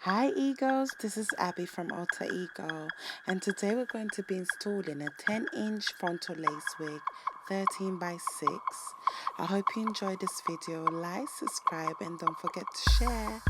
Hi Egos, this is Abby from Atalterego, and today we're going to be installing a 10-inch frontal lace wig 13 by 6. I hope you enjoyed this video. Like, subscribe, and don't forget to share.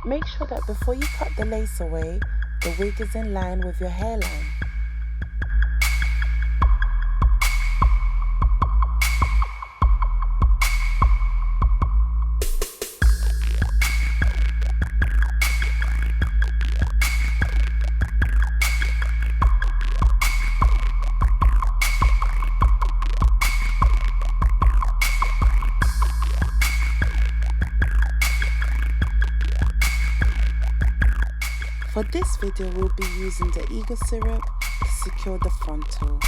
Make sure that before you cut the lace away, the wig is in line with your hairline. For this video, we'll be using the EgoSyrup to secure the frontal.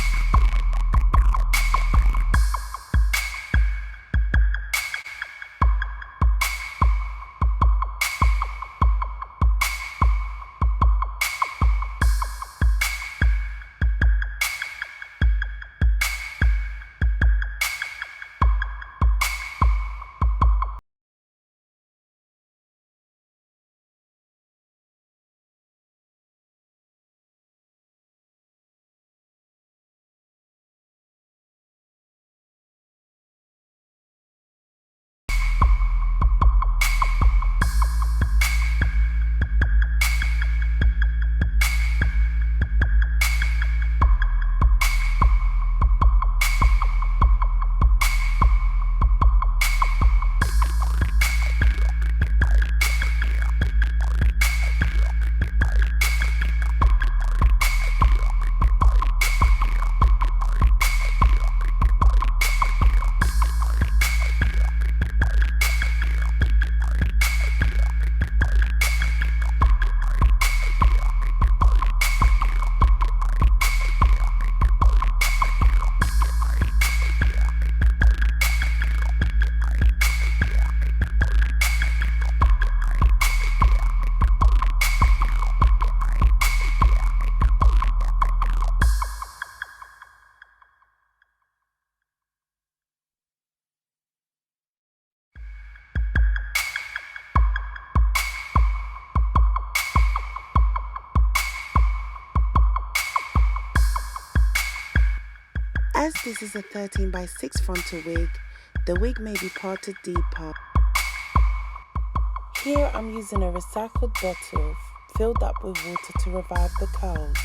As this is a 13 by 6 frontal wig, the wig may be parted deeper. Here I'm using a recycled bottle filled up with water to revive the curls.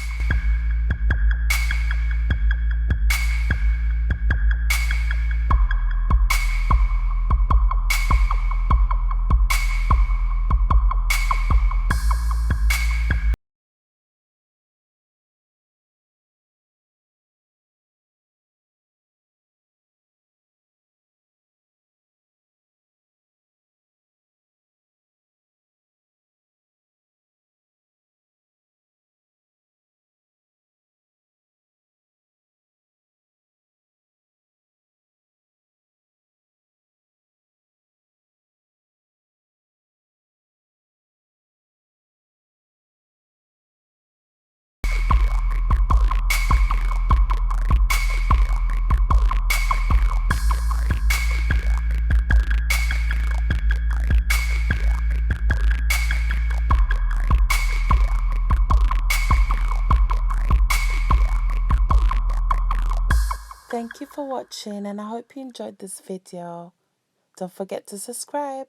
Thank you for watching, and I hope you enjoyed this video. Don't forget to subscribe.